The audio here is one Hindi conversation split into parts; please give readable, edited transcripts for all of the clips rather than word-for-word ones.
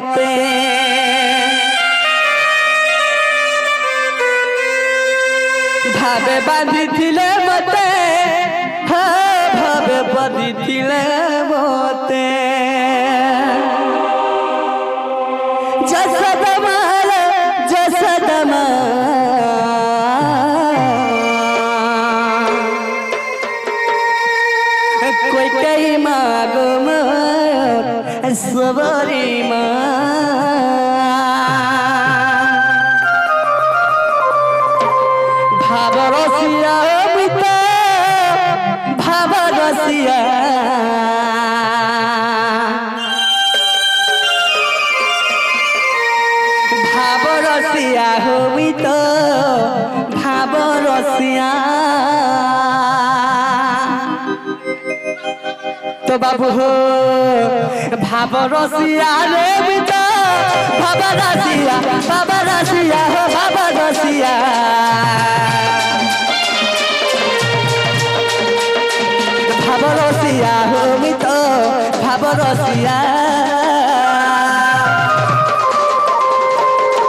মতে ভাবে বাঁধিছিলে মতে ভাবে বাঁধিছিলে মতে যশোদা कोई कई मागो सबरी भाव रसिया भाव रसिया भाव रसिया होमित भाव रसिया तो बाबू हो भाव रसिया रे बिता भाव रसिया हो भाव रसिया भाव रसिया हो मितो भाव रसिया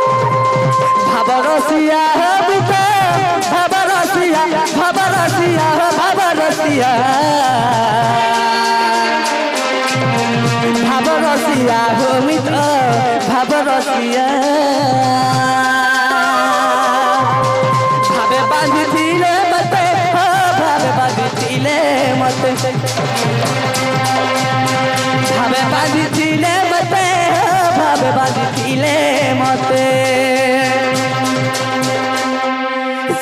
भाव रसिया हो मितो भाव रसिया हो भाव रसिया भाव रसिया हो मित्र भाव रसिया भावे बांधिले मते भावे बांधिले मते भावे बांधिले मते भावे बांधिले मते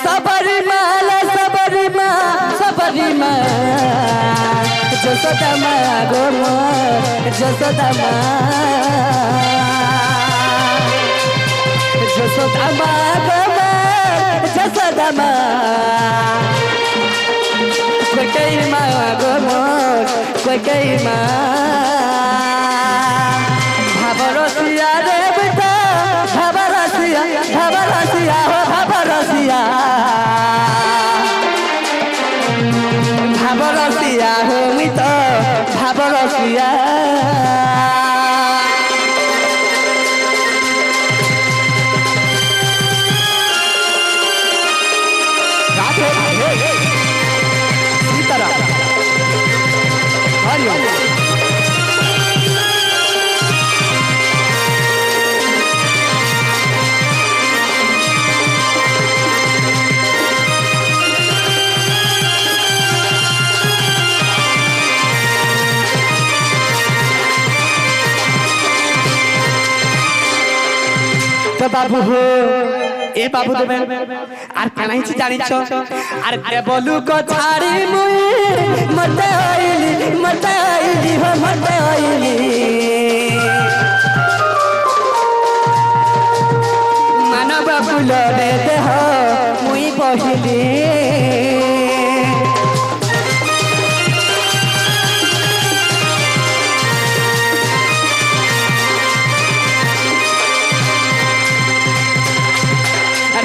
सबरीमा যশোদা মা গো যশোদা মা গো যশোদা মা কই মা গো কই মা ভাব রসিয়া রে বেটা ভাব রসিয়া হো ভাব রসিয়া भाव रसिया हो मित भाव रसिया तो बाबू हो ए बाबू देवे आर केनाई छी जानि छ आर देबलु को छाड़ी मुई मते आइली हो मते आइली मानव फूल रे देह मुई बहिली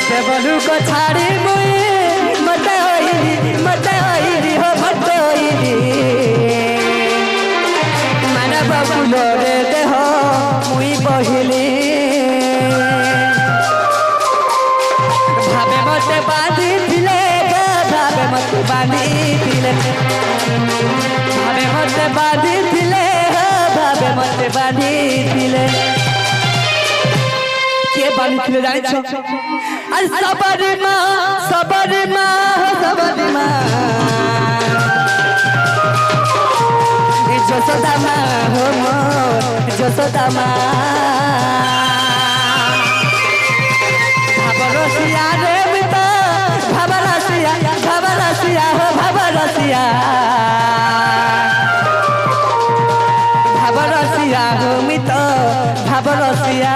देवलू को छाड़ी मुई मते आइली हो मते आइली मानव फूल रे देह मुई बहिली भावे मते बांधी दिले भावे मते बांधी दिले भावे मते बांधी दिले भावे मते बांधी दिले के बांधी दिले जानि छ सबरी माँ যশোদা মা हो যশোদা মা भाव रसिया रे मिता भाव रसिया हो भाव रसिया भाव रसिया हो मिता भाव रसिया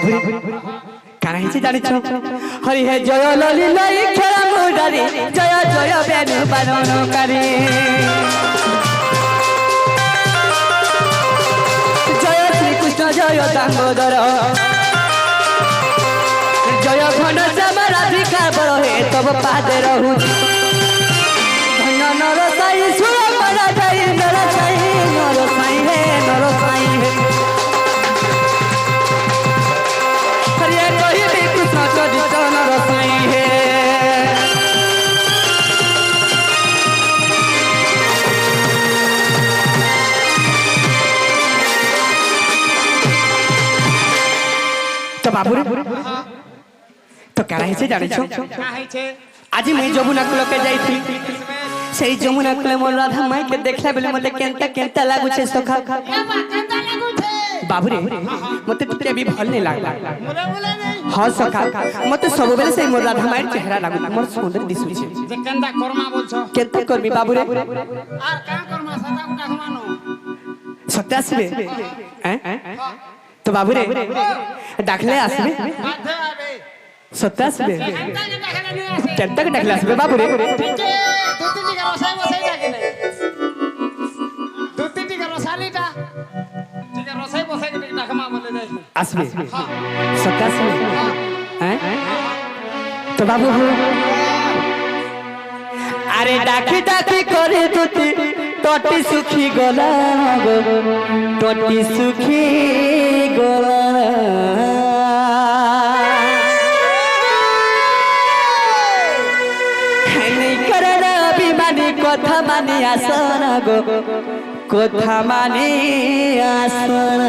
বাবুরে কানা হইছে জানিছ হরি হে জয় ললি লাই খেলা মুরারি জয় জয় বেনু বারণকারী জয় শ্রীকৃষ্ণ জয় দামোদর জয় ঘন শ্যাম রাধিকা বড় হে তব পাদে রহু ধন্য নর সাই সুর মরা যাই নর সাই হে নর সাই হে হরিয়ে কহিবি কৃষ্ণ চরিত নর সাই হে তো বাবুরে তো কারা হইছে জানিছ আজি মুই যমুনা কুলকে যাইছি সেই যমুনা কুলে মোর রাধা মাইকে দেখলা বেলে মতে কেনতা কেনতা লাগুছে সখা বাবুরে মতে তোতে भी ভাল नहीं लागला हां सखा मते सब बेले से मोर राधा माइर चेहरा लागु मोर सुंदर दिसुछि जे केनता कर्मा बोलछो केनता करबी बाबुरे आर का कर्मा सदा उठा हमानो सत्य आसबे हैं तो बाबुरे डाकले आसबे बाधे आबे सत्य आसबे केनता के डाकले नहीं आसे केनता के डाकले आसबे बाबुरे दुती टिका रसाई बसाई डाकले दुती टिका रसालीटा टिका रसाई बसाई के डाकमा बोले जाय आसबे सत्य आसबे हैं तो बाबू अरे डाकी डाकी करे तुती टटी सुखी गला गो टटी सुखी गला नहीं करना अभिमानी कथा मानी आसना गो कथा मानी आसना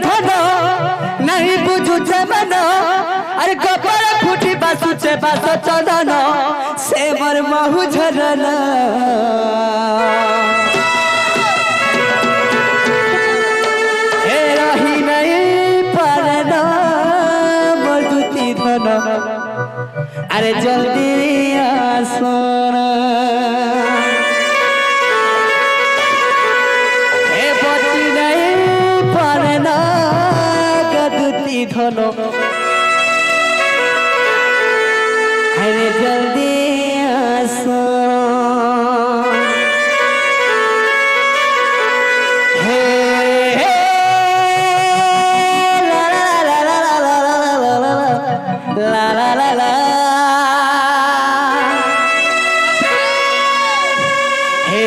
धन नहीं बुझु मन अरे गोबर फुटी बासुचे बास चंदन से मोर महु झरन हे रही नहीं परन मोर दुती धन अरे जल्दी आसन हे बती नहीं परन गदुती धन अरे जल्दी आसो हे ला ला ला ला ला ला ला ला ला हे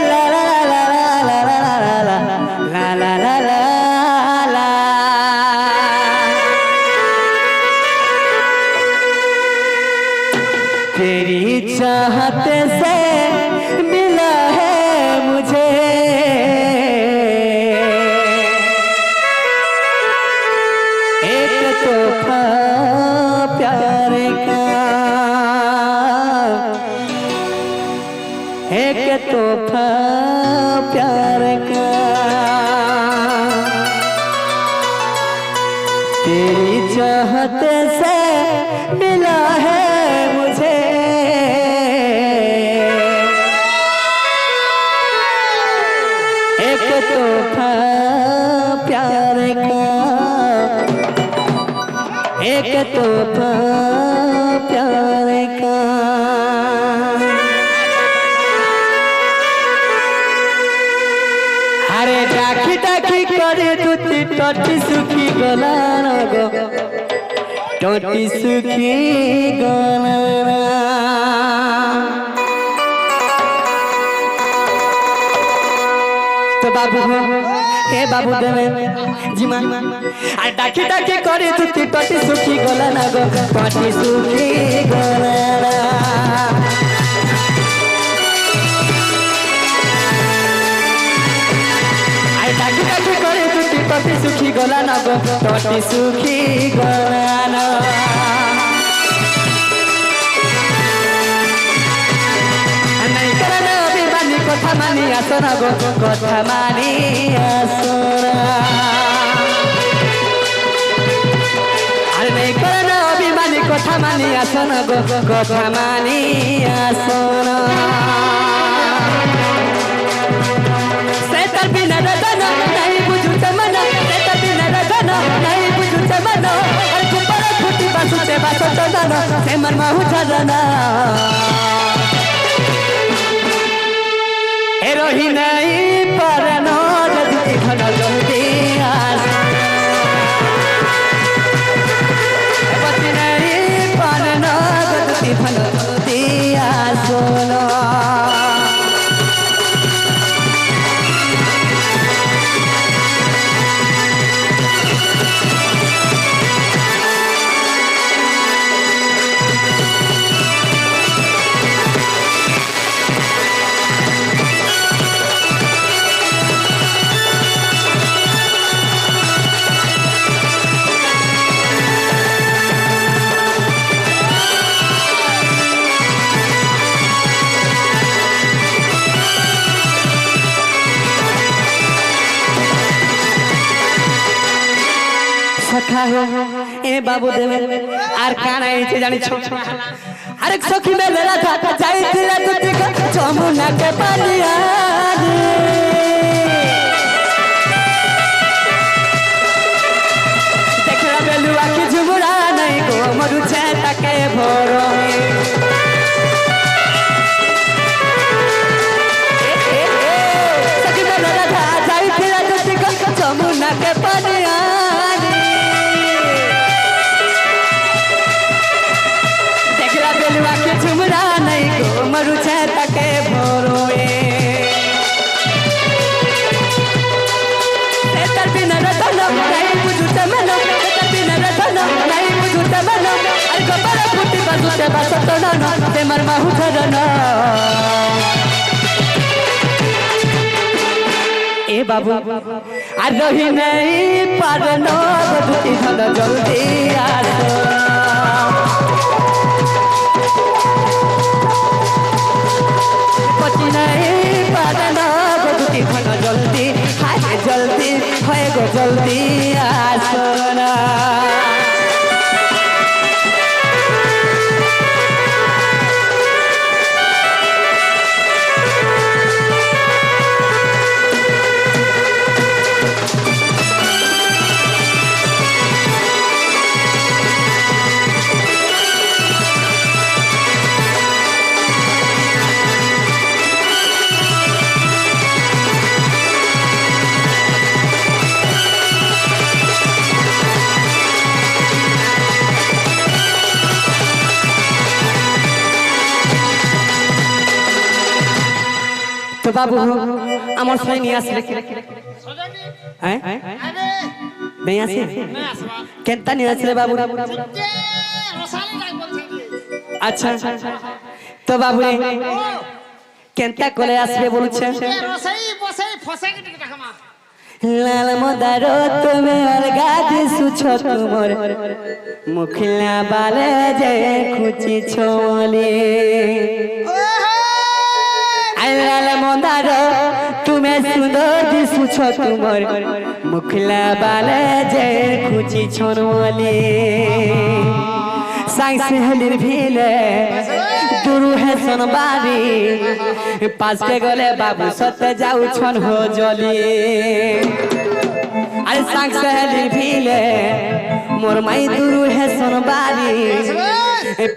ला ला ला ला ला ला ला ला ला तेरी चाहत से मिला है मुझे एक तोहफा प्यार का एक तोहफा प्यार का तेरी चाहत से मिला है मुझे एक तोहफा प्यार का एक तोहफा प्यार का अरे डाकी डाकी करे तुती टटी सुखी गला गो टटी सुखी गला तो बाबू हे बाबू देवे जीमा आ डाकी डाकी करे तुती टटी सुखी गला ना गो टटी सुखी गला आई डाकी डाकी करे तुती टटी सुखी गला ना गो टटी सुखी गला ना नहीं करना अभिमानी कथा मानी आसना गो कथा मानी आसना अरे नहीं करना अभिमानी কথা মানি আসন গো কথা মানি আসন সেতার বিনা রতন নাই বুঝুতে মন সেতার বিনা রতন নাই বুঝুতে মন আর কুপর ফুটি বাসুতে বাসত দন সে মন মাহু ঝরনা এ রহি নাই পরন যদি ঘন জলদি আস বসি নাই পরন যদি ঘন জলদি আসন सखा हो ए बाबू देवे आर काना इथे जानि छ अरे सखी में मेरा था जाई दिला तुझे को जमुना के पानिया देखला बेलुआ की झुमुरा नहीं को मरु छे तके भोरो सखी में मेरा था जाई दिला तुझे को जमुना के पानिया झुमरा नहीं को मरु छे तके भोरोए तेतर बिना रतन नहीं बुझुते मनो तेतर बिना रतन नहीं बुझुते मनो अरे गोबर फुटी बजुते बसत न ते मर माहु झरना ए बाबू आ रही नहीं पारनो बजुती धन जल्दी आसो नहीं पाना बदुती घन जल्दी हाय जल्दी होए गो जल्दी आसना तो बाबू আমার সই নিয়ে আসলে হ্যাঁ नहीं আসে কেনতা নিয়ে আসলে বাবু আচ্ছা তো বাবু কেনতা কোলে আসবে বলছে রসাই বসাই ফসে কেটে টাকা মা লাল মদার তুমি অলগা দিছুছ তোমার মুখলা বালে যে খুচি ছোলে লাল মদার তুমি সুন্দর দিছুছ তোমার মুখলা বালে যে খুচি ছোলে সাই সেহলির ভিলে দুরু হে সোনবারি পাঁচটে গলে বাবু সতে যাও ছন হো জলি আরে সাং সেহলির ভিলে মোর মাই দুরু হে সোনবারি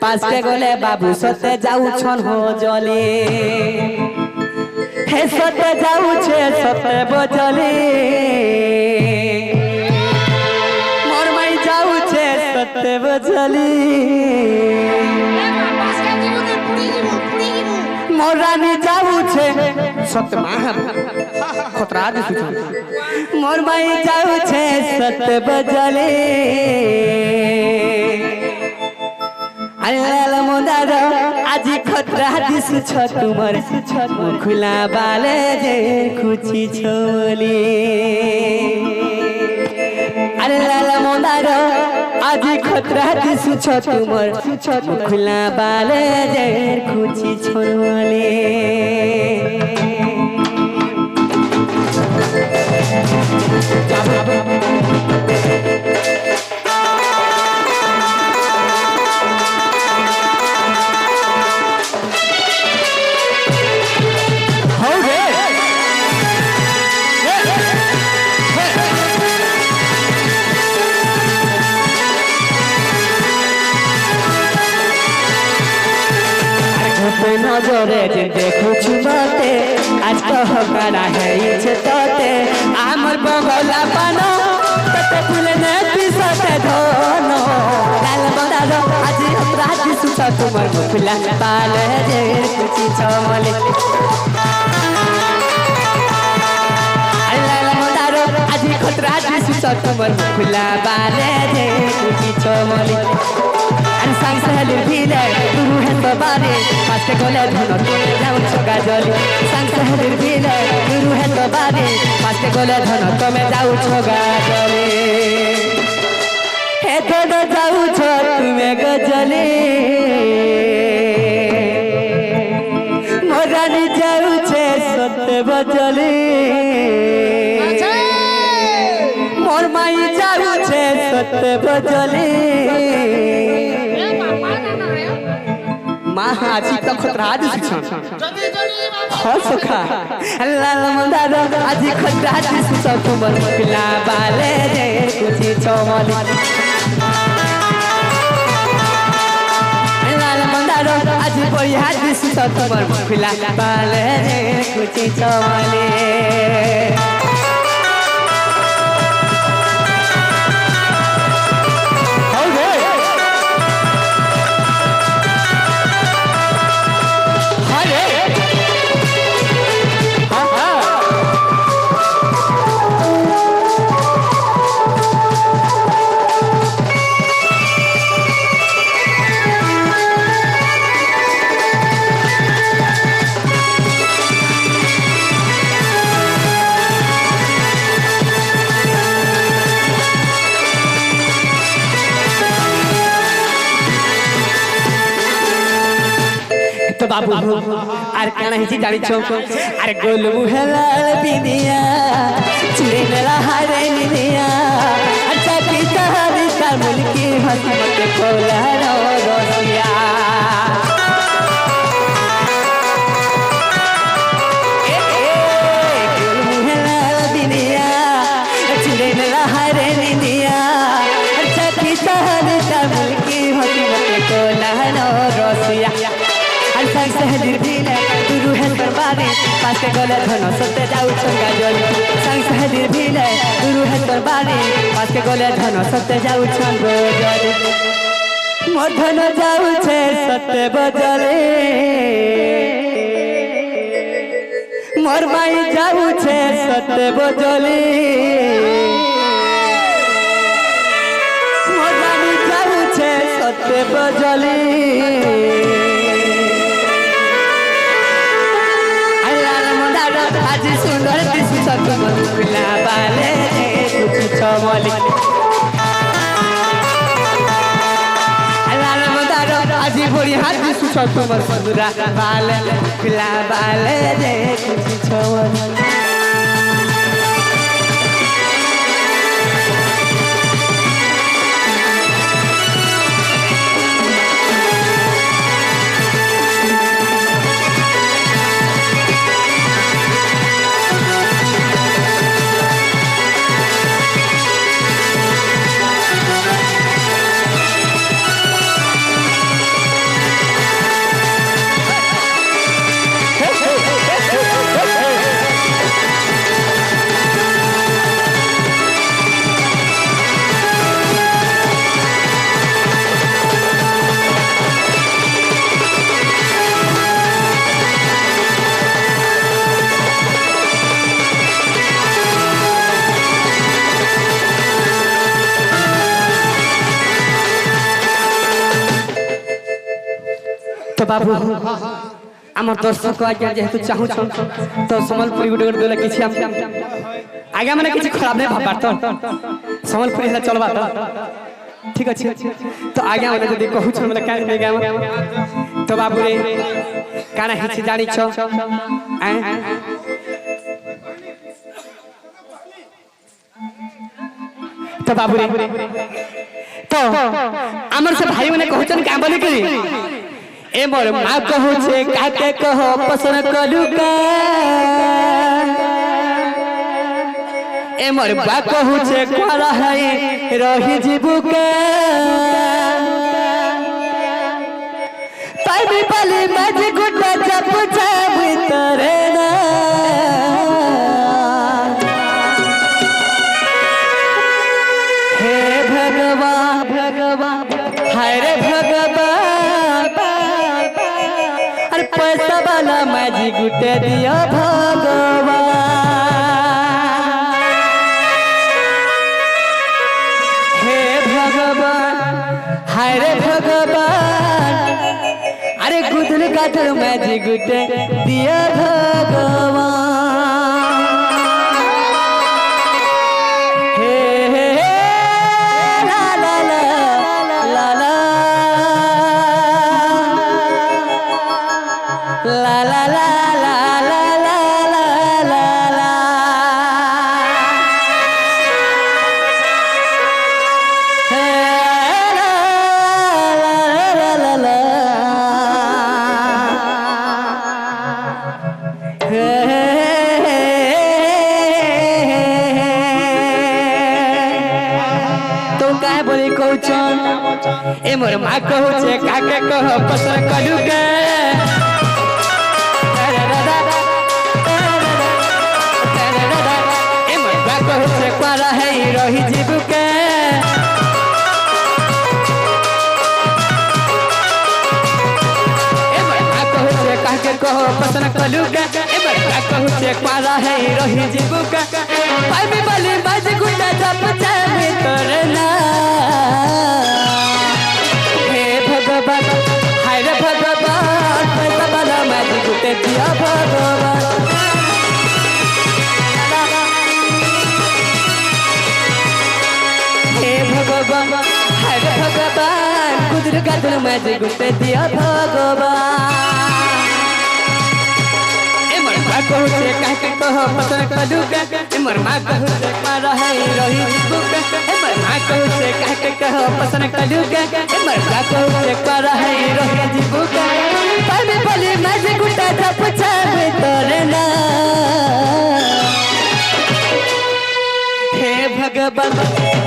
পাঁচটে গলে বাবু সতে যাও ছন হো জলি হে সতে যাউছে সতে বজলি মোর মাই যাউছে সতে বজলি मोर रानी जाऊ छे सत्य महा खतरा दिसु छे मोर माई जाऊ छे सत्य बजले अल्लाह मोदार आज खतरा दिसु छ तुमर खुला बाले जे खुची छोली अल्लाह मोदार आज खतरा दिसु छ तुमर खुला बाले जे खुची छोले নজরে যে দেখুছু মতে আজ কহ কারা হেইছে তোতে আমার বগলা পানো তোতে ফুলে নে পিছতে ধন লাল মন্দার আজ অপরাধ সুছ তোমার মুখলা পালে যে কুচি চমলে লাল মন্দার আজ খতরা সুছ তোমার মুখলা পালে যে কুচি চমলে sang sahli bhile turu hai to bare paske gole dhano tome jau choga joli sang sahli bhile turu hai to bare paske gole dhano tome jau choga joli he dono jau cho tume gajali morani jau che sotte bajali mor mai jau che sotte bajali আজি তো খতরা দিছন হল সখা লাল মন্দার আজি খতরা দিছন তোমার পিলা বালে রে কুচি চমলি লাল মন্দার আজি বইয়া দিছন তোমার পিলা বালে রে কুচি চমলি तो बाबू आर काना हिची जानी छो अरे गोल मुहलाल बिनिया चुरे मेला हारे निनिया अच्छा पिता हरी का मुल्की हसमत कोला रो रोसिया गोल मुहलाल बिनिया चुरे मेला हारे निनिया अच्छा पिता हरी का मुल्की हसमत कोला रो Russia sang sahlir bhile turu hai darbare paske gole dhano sotte jau chonga joli sang sahlir bhile turu hai darbare paske gole dhano sotte jau chonga joli mor dhano jau che sotte bajale mor mai jau che sotte bajale mor mai jau che sotte bajale আজি সুন্দর দিশু তোমার পিলা বালে কুচি চমলি লাল মন্দার আজি বড়ি হাত দিশু তোমার সুন্দরা বালে পিলা বালে কুচি চমলি तो बाबू आम दर्शक आज्ञा जेहेतु चाहू तो सम्बलपुरी गोटे गोटे गले किसी आज्ञा मैंने किसी खराब नहीं भाबार तो सम्बलपुरी है चलवा तो ठीक अच्छे तो आज्ञा मैंने जब कहूँ मतलब क्या नहीं गाँव तो बाबू रे काना हिची जानी छो तो बाबू रे तो आमर से भाई मैंने कहूँ क्या बोले कि ए मोर माँ कहू छे काके कहो पसंद करू का ए मोर बा कहू छे कोरा है रही जीबू का পাইবি বলি মাঝে গুটা চাপ চাপ তরে না হে ভগবান ভগবান হায় রে ভগবান अरे पैसा वाला माझी गुटे दिया भगवान हे भगवान हाय रे भगवान अरे गुदल गादल माझी गुटे दिया भगवान हे हे ला ला ला ला ला La la la la la la la la la Hey la la la la la तो काहे बोली कौचन ए मोर माँ कहू छे काके कह पसर करू के रही जीव के काके कहो पसंद कलू के कहू छे पारा है रही जीव के पाइबी बली बाज गुटा जप चाहे तोरे ना हे भगवान हाय रे भगवान पैसा वाला माज गुटे दिया भगवान भगवान हाय भगवान कुदर गादल माझे गुटे दिया भगवान एमर माँ कहू छे काके कह पसंद कलू के एमर माँ कहू छे पारा है रही जीवू के एमर माँ कहू छे काके कह पसंद कलू के एमर माँ कहू छे पारा है रही जीवू के पाइबी बली माझे गुटा जप चाहे तोरे ना हे भगवान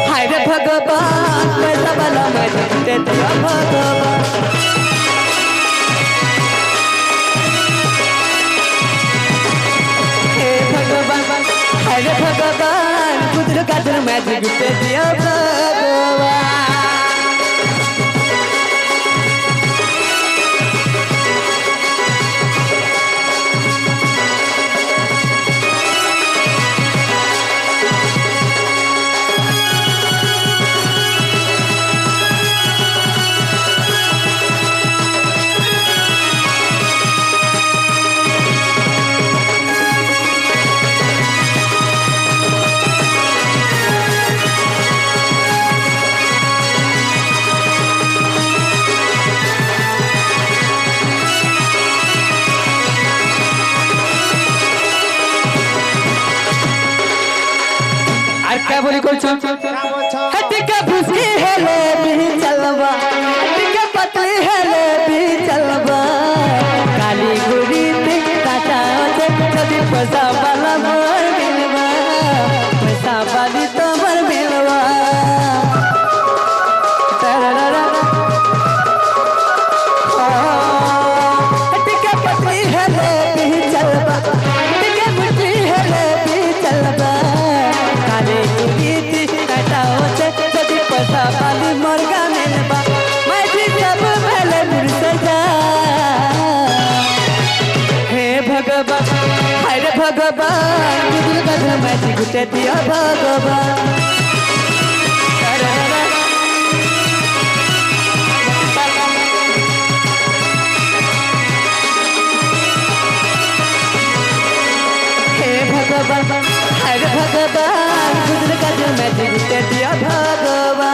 हाय रे भगवान पैसा वाला माझे गुटे दिया भगवान हे भगवान हाय रे भगवान कुदर गादर माझे गुटे दिया भगवान क्या बोली कोई चल हटी का भूसी है ले भी चलवा हटी का पतली है ले भी चलवा काली गुड़ी पे काटा से कभी पैसा वाला मोर मिलवा पैसा वाली तो मोर मिलवा हटी का पतली है ले भी चलवा हटी का भूसी है ले भी चलवा पैसा वाली मुर्गा मिलवा मैं भी सब पहले मुर्से जा हे भगवान हाय रे भगवान गुदल गादल माझे गुटे दिया भगवान हे भगवान हाय रे भगवान गुदल गादल माझे गुटे दिया भगवान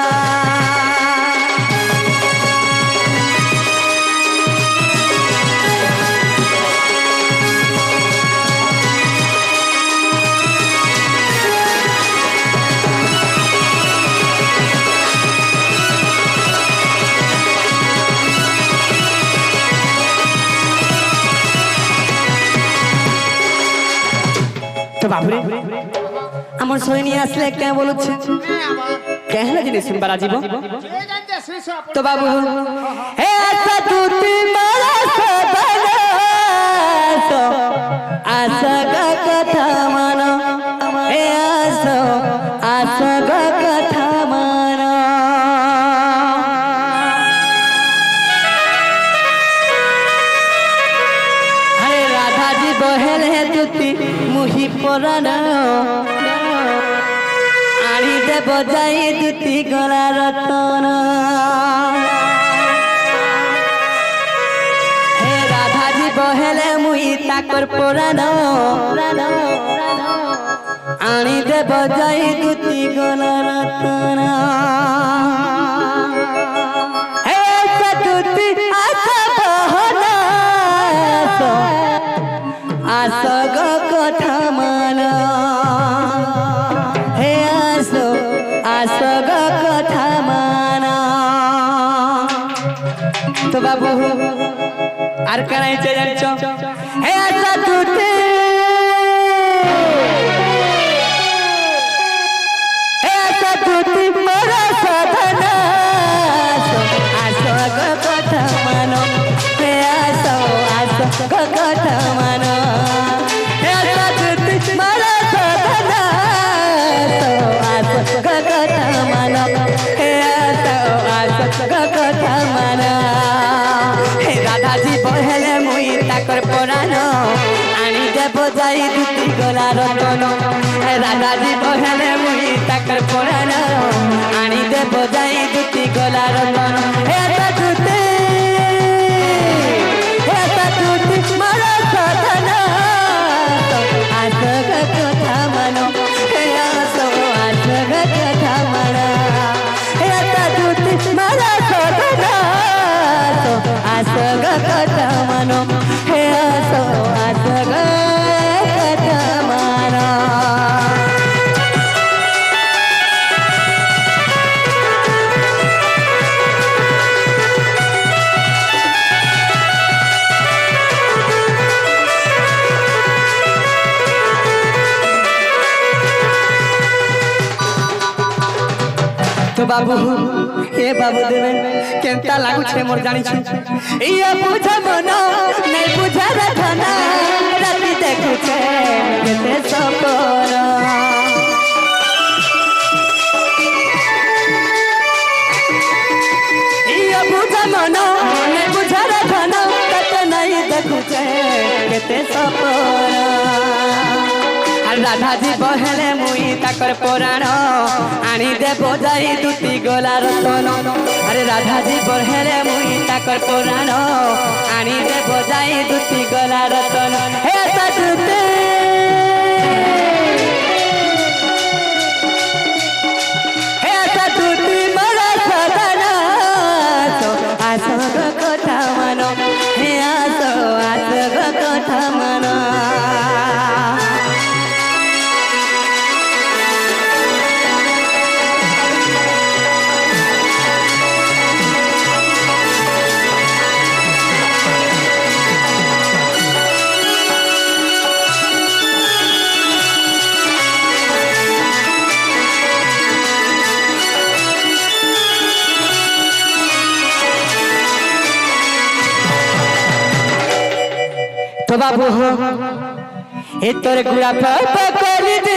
तो बाबुरे আমার সৈনী আসলে কে বলছে কেন জিনিস শুনবার আজিব তো বাবু হে আচ্ছা তুই মার দুটি মুহি পরাণ আনি দেব যাই দুটি গলা রতন হে রাধা জীব হেলে মুই তাকর পরাণ আনি দেব যাই দুটি গলা রতন হে দুটি আশা বহনা আসো গো কথা মান হে আসো আসো গো কথা মান তো বাবু আর কানাই জানছো হে আসা দুটি হে আসা দুটি মোর সাধনা আসো গো কথা মান হে আসো আসো গো কথা মান রাধাজি বহেলে মুই তাকর পরাণ আনি দেব যাই দুটি গলা রতন রাধাজি বহেলে মুই তাকর পরাণ আনি দেব যাই দুটি গলা রতন মারা সাধনা আসগ কথা মানো হে আসো আসগ কথা মানা হে দুটি মারা সাধনা আসগ কথা মানো হে আসো আসগ কথা মানা তো বাবু এ বাবু দেবে কেনতা লাগুছে মোর জানিছু ইয়া বুঝা মন নাই বুঝা রাধনা রাতি দেখুছে কেতে সপর ইয়া বুঝা মন নাই বুঝা রাধনা কত নাই দেখুছে কেতে সপর রাধাজি বহেলে মুই তাকর পরাণ আনি দেব যাই দুটি গলা রতন আরে রাধাজি বহেলে মুই তাকর পরাণ আনি দেব যাই দুটি গলা রতন হে সাধুতে হে সাধুতি মরা সাধনা আসো কথা মানো হে আসো আসো কথা মানো तो बाबू हो ए तोर गुड़ा पर करी दे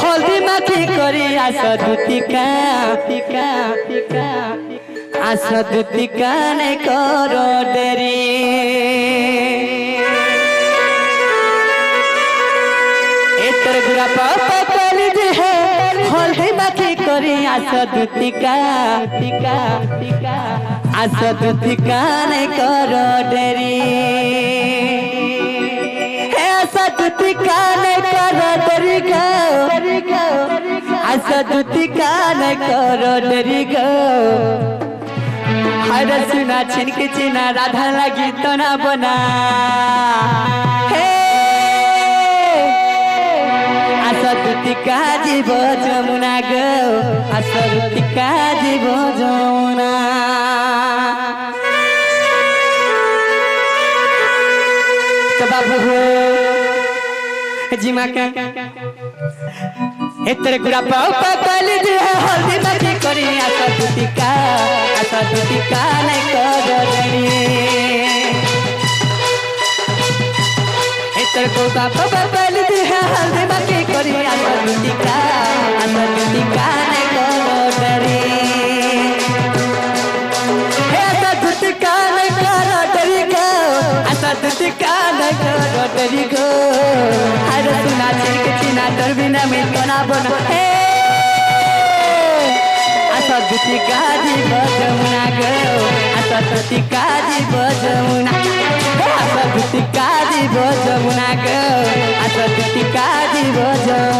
हल्दी माखी करी आशा दुतिका आशा दुतिका नहीं करो देरी ए तोर गुड़ा पर करी दे हल्दी माखी करी आशा दुतिका आशा दुतिका नहीं करो देरी दुतिका नहीं करो डरी गो आशा दुतिका नहीं करो डरी गो हर सुना छिनके चिना राधा लगी तो ना बना हे आशा दुतिका जीव जमुना गो आशा दुतिका जीव जमुना तो बाबू जिमा का एतरे गुड़ा पाव पकल दे हल्दी माखी करी आशा दुतिका नहीं करो डरी एतरे गुड़ा पाव पकल दे हल्दी माखी करी आशा दुतिका नहीं करो डरी हे आशा दुतिका नहीं करो डरी गो आशा दुतिका कान गटरी गो अरे सुना छिलके चिना तोर बिना मिटो ना बनो हे आसा दुती काजी बजमुना गो आसा दुती काजी बजमुना आसा दुती काजी बजमुना गो आसा दुती काजी बजमुना